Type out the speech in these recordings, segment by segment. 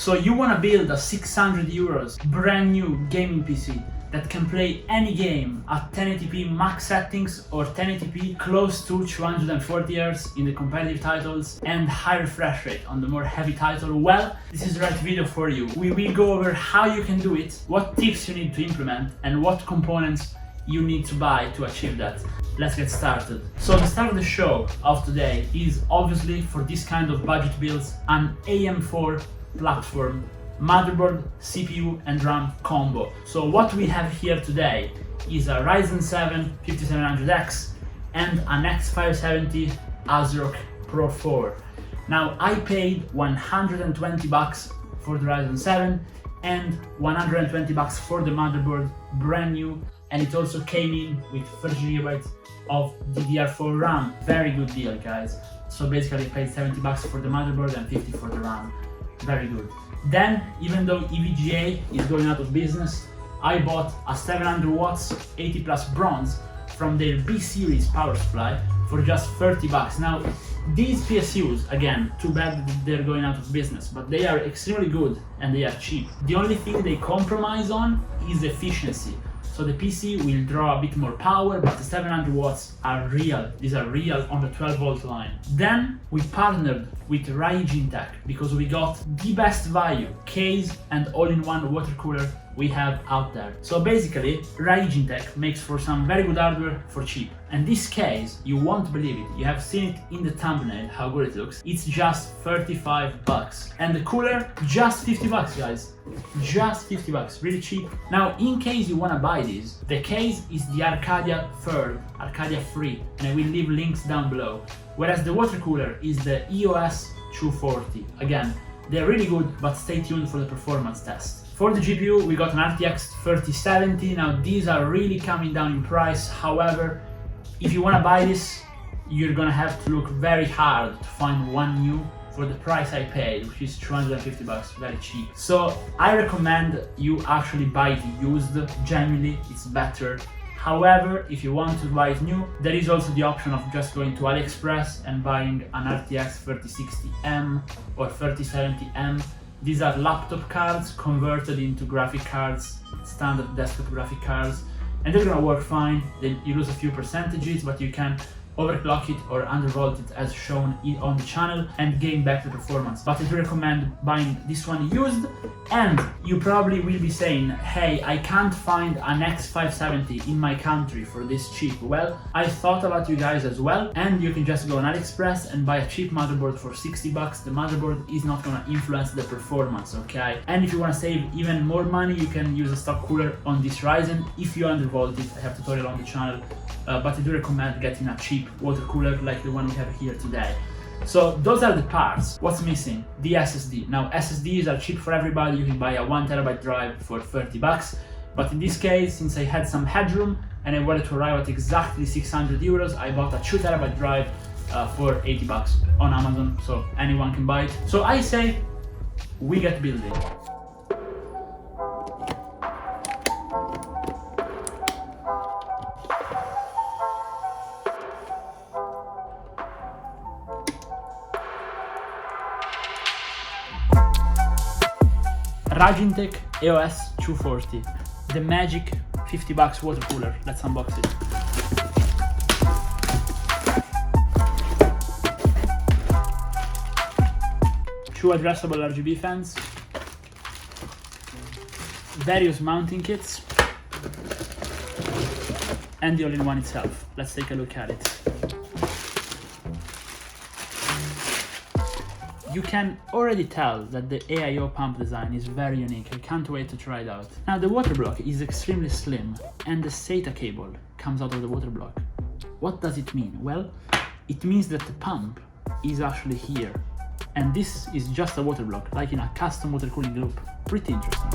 So you want to build a 600 euros brand new gaming PC that can play any game at 1080p max settings or 1080p close to 240 Hz in the competitive titles and high refresh rate on the more heavy title. Well, this is the right video for you. We will go over how you can do it, what tips you need to implement, and what components you need to buy to achieve that. Let's get started. So the start of the show of today is obviously for this kind of budget builds an AM4 platform motherboard, CPU and RAM combo. So what we have here today is a Ryzen 7 5700X and an X570 ASRock Pro 4. Now I paid $120 for the Ryzen 7 and $120 for the motherboard, brand new, and it also came in with 30GB of DDR4 RAM. Very good deal, guys. So basically I paid $70 for the motherboard and $50 for the RAM. Very good. Then, even though EVGA is going out of business, I bought a 700 watts 80 plus bronze from their B series power supply for just $30. Now, these PSUs, again, too bad that they're going out of business, but they are extremely good and they are cheap. The only thing they compromise on is efficiency. So the PC will draw a bit more power, but the 700 watts are real. These are real on the 12 volt line. Then we partnered with Raijintek because we got the best value case and all-in-one water cooler we have out there. So basically, Raijintek makes for some very good hardware for cheap. And this case, you won't believe it. You have seen it in the thumbnail, how good it looks. It's just $35. And the cooler, just $50, guys. Just $50, really cheap. Now, in case you wanna buy this, the case is the Arcadia 3rd, Arcadia 3, and I will leave links down below. Whereas the water cooler is the EOS 240. Again, they're really good, but stay tuned for the performance test. For the GPU, we got an RTX 3070. Now, these are really coming down in price. However, if you want to buy this, you're gonna have to look very hard to find one new for the price I paid, which is $250, very cheap. So I recommend you actually buy it used. Genuinely, it's better. However, if you want to buy it new, there is also the option of just going to AliExpress and buying an RTX 3060M or 3070M. These are laptop cards converted into graphic cards, standard desktop graphic cards, and they're gonna work fine. You lose a few percentages, but you can overclock it or undervolt it as shown on the channel and gain back the performance. But I do recommend buying this one used. And you probably will be saying, hey, I can't find an X570 in my country for this cheap. Well, I thought about you guys as well, and you can just go on AliExpress and buy a cheap motherboard for $60. The motherboard is not gonna influence the performance, okay? And if you wanna save even more money, you can use a stock cooler on this Ryzen. If you undervolt it, I have a tutorial on the channel. But I do recommend getting a cheap water cooler like the one we have here today. So those are the parts. What's missing? The SSD. Now SSDs are cheap for everybody. You can buy a 1TB drive for $30. But in this case, since I had some headroom and I wanted to arrive at exactly 600 euros, I bought a 2TB drive for $80 on Amazon. So anyone can buy it. So I say, we get building. Raijintek EOS 240, the magic $50 water cooler. Let's unbox it. Two addressable RGB fans, various mounting kits, and the all-in-one itself. Let's take a look at it. You can already tell that the AIO pump design is very unique. I can't wait to try it out. Now the water block is extremely slim and the SATA cable comes out of the water block. What does it mean? Well, it means that the pump is actually here. And this is just a water block, like in a custom water cooling loop. Pretty interesting.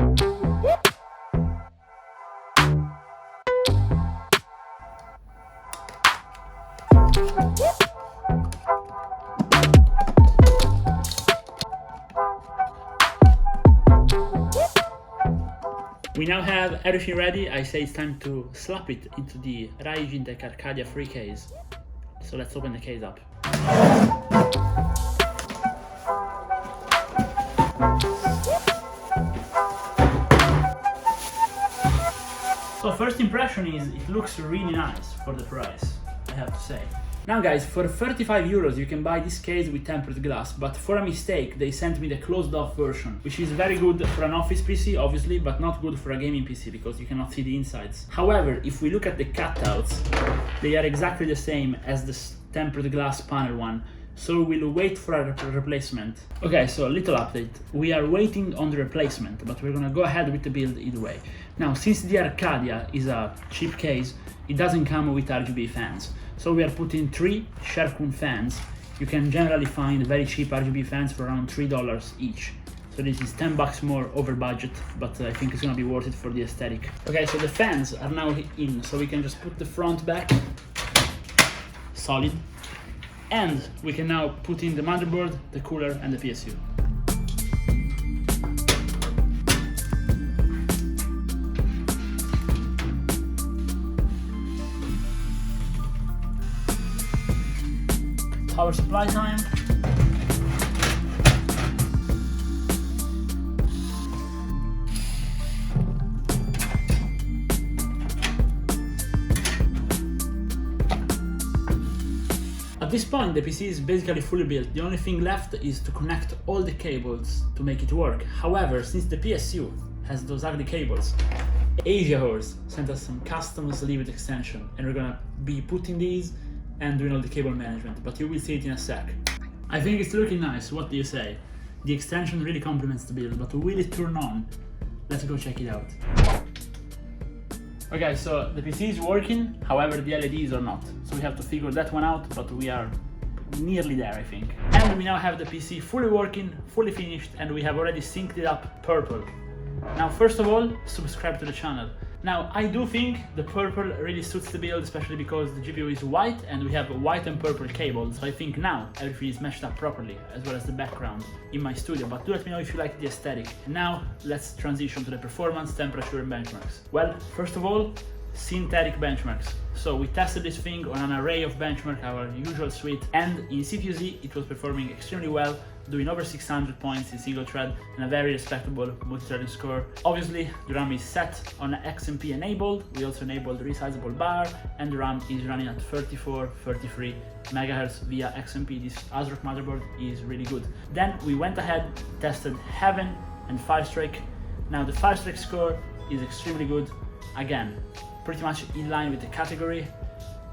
We now have everything ready. I say it's time to slap it into the Raijintek Arcadia free case. So let's open the case up. So first impression is it looks really nice for the price, I have to say. Now guys, for 35 euros you can buy this case with tempered glass, but for a mistake they sent me the closed off version, which is very good for an office PC obviously, but not good for a gaming PC because you cannot see the insides. However, if we look at the cutouts, they are exactly the same as the tempered glass panel one, so we'll wait for a replacement. Okay, so little update. We are waiting on the replacement, but we're gonna go ahead with the build either way. Now, since the Arcadia is a cheap case, it doesn't come with RGB fans. So we are putting 3 Sherkun fans. You can generally find very cheap RGB fans for around $3 each. So this is 10 bucks more over budget, but I think it's gonna be worth it for the aesthetic. Okay, so the fans are now in, so we can just put the front back, solid. And we can now put in the motherboard, the cooler, and the PSU. Power supply time. At this point the PC is basically fully built. The only thing left is to connect all the cables to make it work. However, since the PSU has those ugly cables, AIO sent us some custom sleeve extension, and we're gonna be putting these and doing all the cable management, but you will see it in a sec. I think it's looking nice, what do you say? The extension really complements the build, but will it turn on? Let's go check it out. Okay, so the PC is working, however the LEDs are not, so we have to figure that one out, but we are nearly there I think. And we now have the PC fully working, fully finished, and we have already synced it up purple. Now first of all, subscribe to the channel. Now, I do think the purple really suits the build, especially because the GPU is white and we have white and purple cables. So I think now everything is meshed up properly, as well as the background in my studio. But do let me know if you like the aesthetic. Now, let's transition to the performance, temperature, and benchmarks. Well, first of all, synthetic benchmarks. So we tested this thing on an array of benchmarks, our usual suite, and in CPU-Z it was performing extremely well, doing over 600 points in single thread and a very respectable multi-threading score. Obviously, the RAM is set on XMP enabled. We also enabled the resizable bar, and the RAM is running at 33 MHz via XMP. This ASRock motherboard is really good. Then we went ahead, tested Heaven and Firestrike. Now the Firestrike score is extremely good. Again, pretty much in line with the category,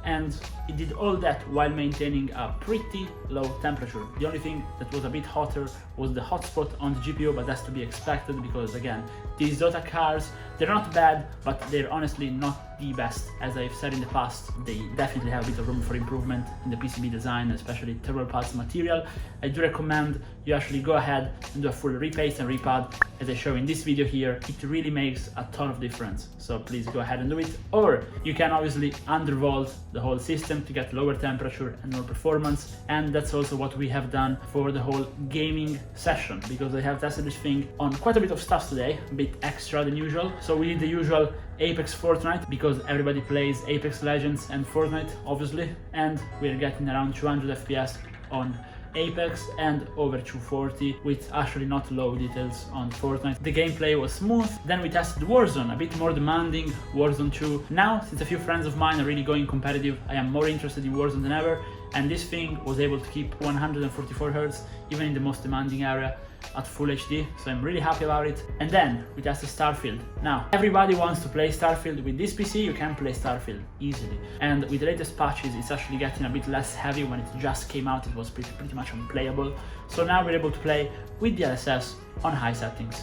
and it did all that while maintaining a pretty low temperature. The only thing that was a bit hotter was the hotspot on the GPU, but that's to be expected because again, these Dota cards, they're not bad, but they're honestly not the best. As I've said in the past, they definitely have a bit of room for improvement in the PCB design, especially thermal pulse material. I do recommend you actually go ahead and do a full repaste and repad, as I show in this video here. It really makes a ton of difference, so please go ahead and do it. Or you can obviously undervolt the whole system to get lower temperature and more performance, and that's also what we have done for the whole gaming session, because I have tested this thing on quite a bit of stuff today, a bit extra than usual. So we did the usual Apex Fortnite, because everybody plays Apex Legends and Fortnite obviously, and we're getting around 200 FPS on Apex and over 240 with actually not low details on Fortnite. The gameplay was smooth. Then we tested Warzone, a bit more demanding, Warzone 2. Now, since a few friends of mine are really going competitive, I am more interested in Warzone than ever, and this thing was able to keep 144 Hz even in the most demanding area at full HD, so I'm really happy about it. And then we tested Starfield. Now, everybody wants to play Starfield. With this PC, you can play Starfield easily. And with the latest patches, it's actually getting a bit less heavy. When it just came out, it was pretty much unplayable. So now we're able to play with the DLSS on high settings,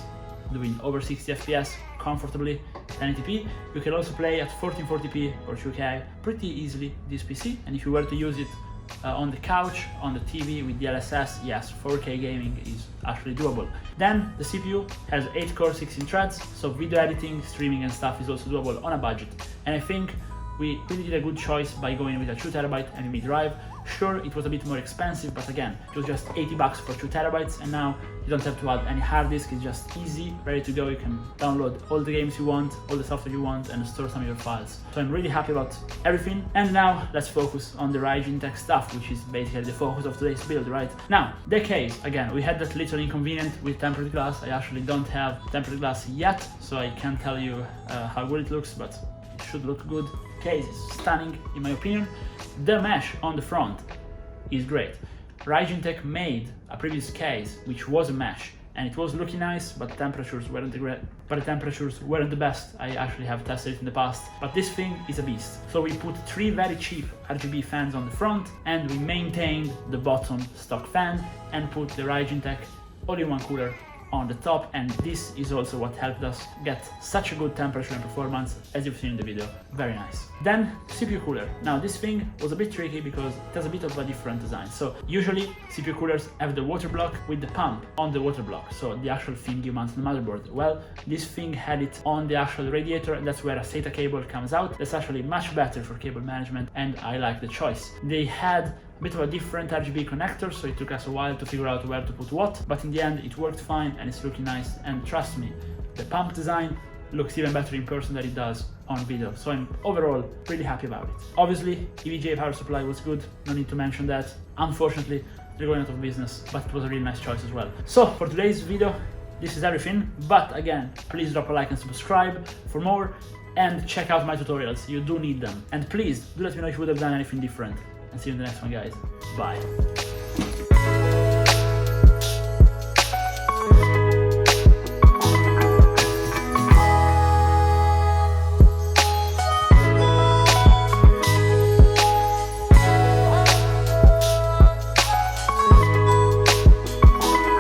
doing over 60 FPS comfortably, 1080p. You can also play at 1440p or 2K pretty easily this PC, and if you were to use it on the couch, on the TV with DLSS, yes, 4K gaming is actually doable. Then the CPU has 8 core, 16 threads, so video editing, streaming and stuff is also doable on a budget. And I think we really did a good choice by going with a 2TB NVMe drive. Sure, it was a bit more expensive, but again, it was just $80 for 2TB, and now you don't have to add any hard disk. It's just easy, ready to go. You can download all the games you want, all the software you want, and store some of your files. So I'm really happy about everything. And now let's focus on the Raijintek stuff, which is basically the focus of today's build, right? Now, the case, again, we had that little inconvenience with tempered glass. I actually don't have tempered glass yet, so I can't tell you how good it looks, but it should look good. Case is stunning in my opinion. The mesh on the front is great. Raijintek made a previous case which was a mesh and it was looking nice, but the temperatures weren't the best. I actually have tested it in the past, but this thing is a beast. So we put 3 very cheap RGB fans on the front and we maintained the bottom stock fan and put the Raijintek all-in-one cooler on the top, and this is also what helped us get such a good temperature and performance as you've seen in the video. Very nice. Then CPU cooler. Now this thing was a bit tricky because it has a bit of a different design. So usually CPU coolers have the water block with the pump on the water block, so the actual thing you mount on the motherboard. Well, this thing had it on the actual radiator, and that's where a SATA cable comes out. That's actually much better for cable management, and I like the choice. They had a bit of a different RGB connector, so it took us a while to figure out where to put what, but in the end it worked fine and it's looking nice. And trust me, the pump design looks even better in person than it does on video, so I'm overall really happy about it. Obviously, EVGA power supply was good, no need to mention that. Unfortunately, they're going out of business, but it was a really nice choice as well. So for today's video, this is everything, but again, please drop a like and subscribe for more, and check out my tutorials, you do need them. And please, do let me know if you would have done anything different. And see you in the next one, guys. Bye.